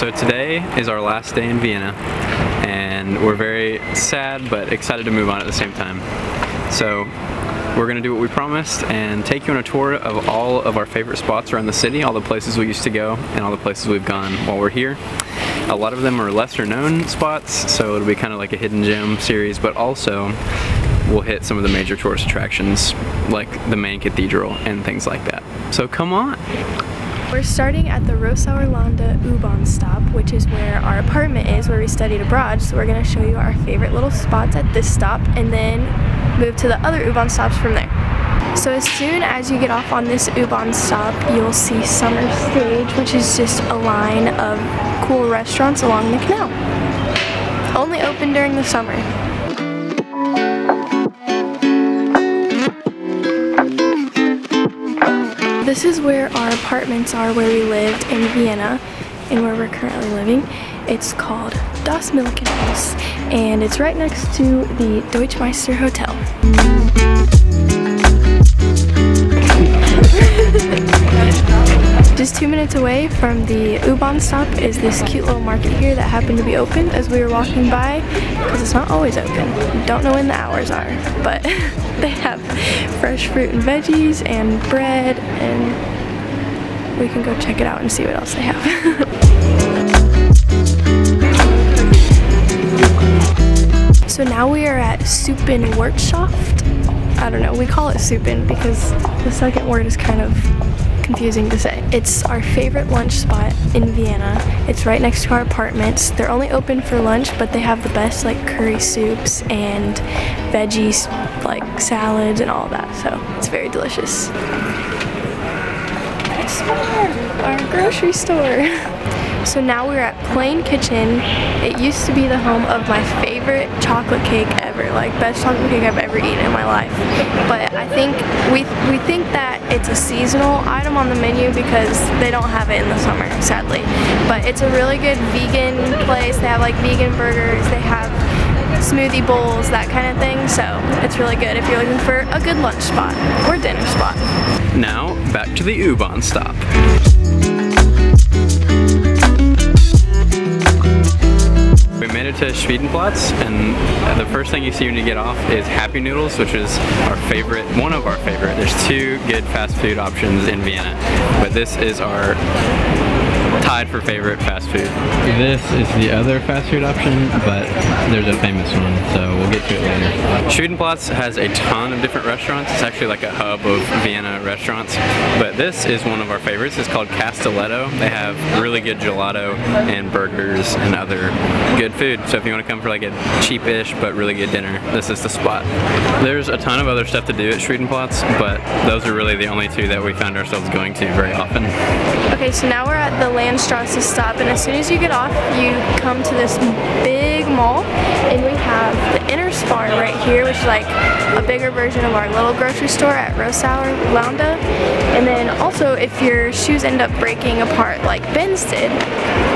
So today is our last day in Vienna, and we're very sad but excited to move on at the same time. So we're going to do what we promised and take you on a tour of all of our favorite spots around the city, all the places we used to go, and all the places we've gone while we're here. A lot of them are lesser known spots, so it'll be kind of like a hidden gem series, but also we'll hit some of the major tourist attractions like the main cathedral and things like that. So come on! We're starting at the Roßauer Lände U-Bahn stop, which is where our apartment is, where we studied abroad. So we're going to show you our favorite little spots at this stop and then move to the other U-Bahn stops from there. So as soon as you get off on this U-Bahn stop, you'll see Summer Stage, which is just a line of cool restaurants along the canal. Only open during the summer. This is where our apartments are, where we lived in Vienna and where we're currently living. It's called Das Milkenhaus, and it's right next to the Deutschmeister Hotel. Just 2 minutes away from the U-Bahn stop is this cute little market here that happened to be open as we were walking by, because it's not always open. Don't know when the hours are, but they have fresh fruit and veggies and bread, and we can go check it out and see what else they have. So now we are at Suppenwirtschaft. I don't know, we call it Suppen because the second word is kind of confusing to say. It's our favorite lunch spot in Vienna. It's right next to our apartments. They're only open for lunch, but they have the best like curry soups and veggies, like salads and all that, so it's very delicious. Spar, our grocery store. So now we're at Plain Kitchen. It used to be the home of my favorite chocolate cake ever, like best chocolate cake I've ever eaten in my life. But I think we think that it's a seasonal item on the menu because they don't have it in the summer, sadly. But it's a really good vegan place. They have like vegan burgers, they have smoothie bowls, that kind of thing. So it's really good if you're looking for a good lunch spot or dinner spot. Now back to the U-Bahn stop. We made it to Schwedenplatz, and the first thing you see when you get off is Happy Noodles, which is our favorite, one of our favorite. There's two good fast food options in Vienna, but this is our tied for favorite fast food. This is the other fast food option, but there's a famous one, so we'll get to it later. Schwedenplatz has a ton of different restaurants. It's actually like a hub of Vienna restaurants, but this is one of our favorites. It's called Castelletto. They have really good gelato and burgers and other good food, so if you want to come for like a cheapish but really good dinner, this is the spot. There's a ton of other stuff to do at Schwedenplatz, but those are really the only two that we found ourselves going to very often. Okay, so now we're at the Landstrasse stop, and as soon as you get off, you come to this big mall, and we have the Interspar right here, which is like a bigger version of our little grocery store at Roßauer Lände. And then also, if your shoes end up breaking apart like Ben's did,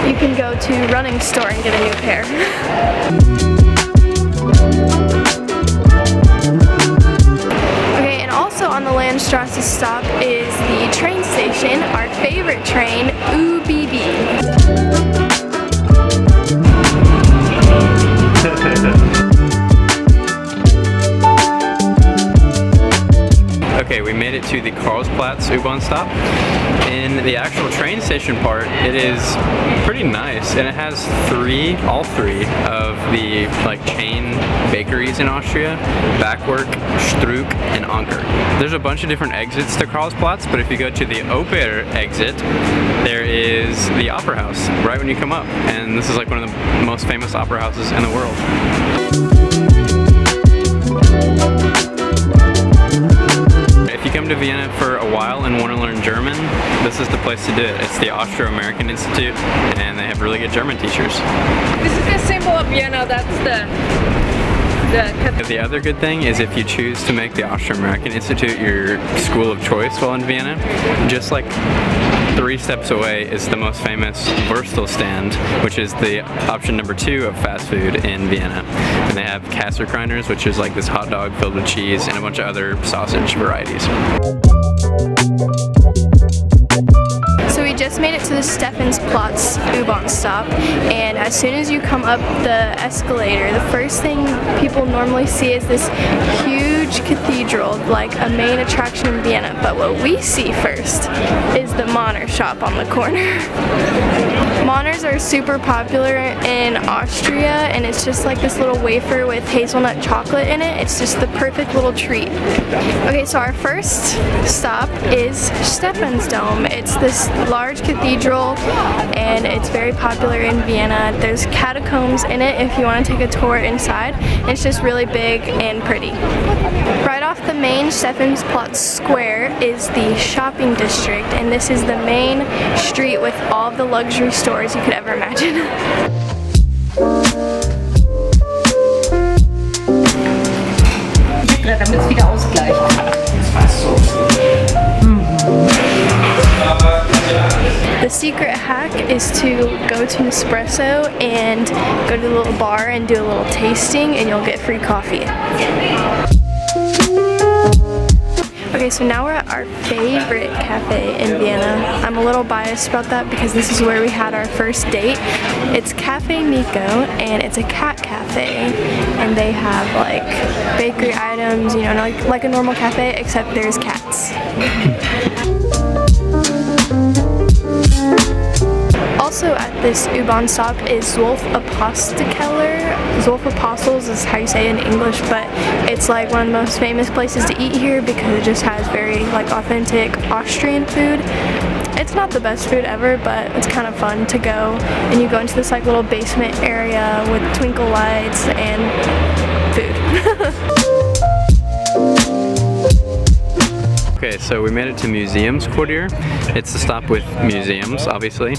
you can go to Runningstore and get a new pair. Okay, and also on the Landstrasse stop is the train station, our favorite train, ÖBB. Okay, we made it to the Karlsplatz U-Bahn stop. In the actual train station part, it is pretty nice, and it has all three of the like chain bakeries in Austria: Backwerk, Struck, and Anker. There's a bunch of different exits to Karlsplatz, but if you go to the Oper exit, there is the Opera House right when you come up, and this is like one of the most famous opera houses in the world. If you come to Vienna for a while and want to learn German, this is the place to do it. It's the Austro-American Institute, and they have really good German teachers. This is the symbol of Vienna, that's the other good thing is if you choose to make the Austro-American Institute your school of choice while in Vienna, just like 3 steps away is the most famous Wurstelstand, which is the option number 2 of fast food in Vienna. And they have Käsekreiner, which is like this hot dog filled with cheese, and a bunch of other sausage varieties. So we just made it to the Stephansplatz U-Bahn stop, and as soon as you come up the escalator, the first thing people normally see is this huge cathedral, like a main attraction in Vienna. But what we see first is the Monner shop on the corner. Monners are super popular in Austria, and it's just like this little wafer with hazelnut chocolate in it. It's just the perfect little treat. Okay, so our first stop is Stephansdom. It's this large cathedral, and it's very popular in Vienna. There's catacombs in it if you want to take a tour inside. It's just really big and pretty. Right off the main Stephansplatz square is the shopping district, and this is the main street with all the luxury stores you could ever imagine. Damit es wieder ausgleicht. The secret hack is to go to Nespresso and go to the little bar and do a little tasting, and you'll get free coffee. Okay, so now we're at our favorite cafe in Vienna. I'm a little biased about that because this is where we had our first date. It's Cafe Neko, and it's a cat cafe, and they have like bakery items, you know, like a normal cafe, except there's cats. Also at this U-Bahn stop is Zwolf Apostelkeller. Zwolf Apostles is how you say it in English, but it's like one of the most famous places to eat here because it just has very like authentic Austrian food. It's not the best food ever, but it's kind of fun to go, and you go into this like little basement area with twinkle lights and food. Okay, so we made it to Museumsquartier. It's the stop with museums, obviously.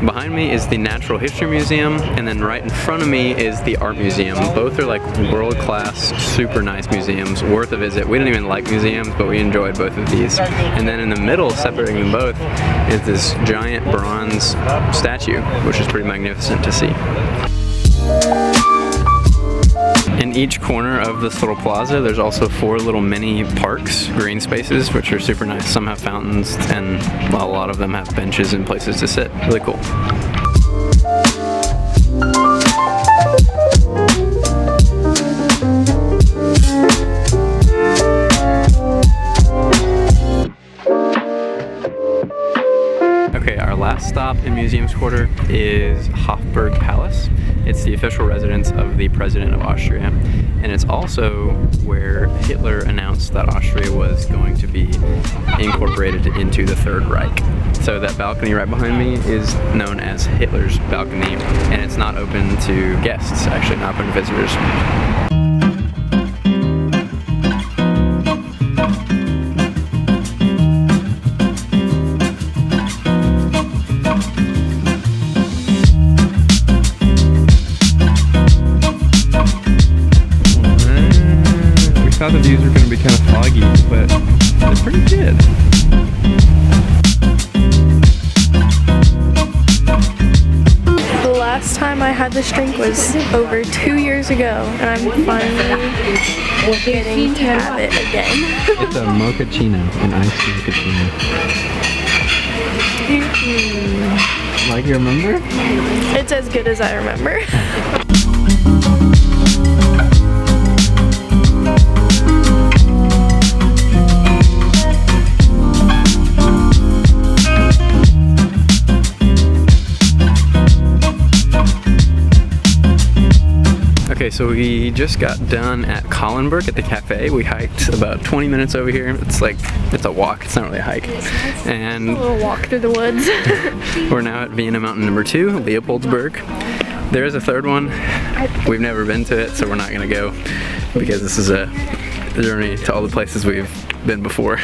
Behind me is the Natural History Museum, and then right in front of me is the Art Museum. Both are like world-class, super nice museums, worth a visit. We don't even like museums, but we enjoyed both of these. And then in the middle, separating them both, is this giant bronze statue, which is pretty magnificent to see. In each corner of this little plaza, there's also 4 little mini parks, green spaces, which are super nice. Some have fountains, and a lot of them have benches and places to sit. Really cool. Okay, our last stop in Museumsquartier is Hofburg Palace. It's the official residence of the President of Austria, and it's also where Hitler announced that Austria was going to be incorporated into the Third Reich. So that balcony right behind me is known as Hitler's balcony, and it's not open to guests, actually not open to visitors. I thought the views were going to be kind of foggy, but they're pretty good. The last time I had this drink was over 2 years ago, and I'm finally getting to have it again. It's a mochaccino, an iced mochaccino. Like you remember? It's as good as I remember. Okay, so we just got done at Kahlenberg at the cafe. We hiked about 20 minutes over here. It's a walk, it's not really a hike. And A little walk through the woods. we're now at Vienna Mountain number 2, Leopoldsberg. There is a third one. We've never been to it, so we're not gonna go because this is a journey to all the places we've been before.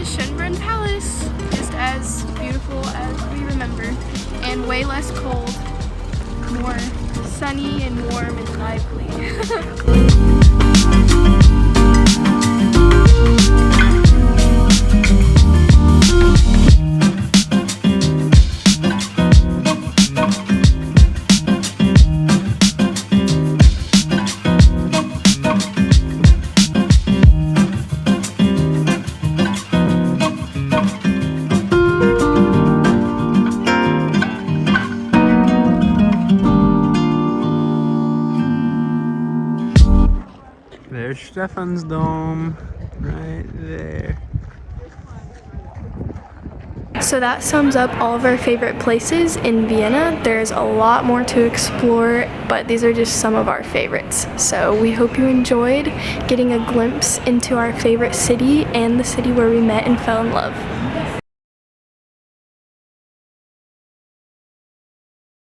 Schonbrunn Palace, just as beautiful as we remember, and way less cold, more sunny and warm and lively. There's Stephansdom, right there. So that sums up all of our favorite places in Vienna. There's a lot more to explore, but these are just some of our favorites. So we hope you enjoyed getting a glimpse into our favorite city and the city where we met and fell in love.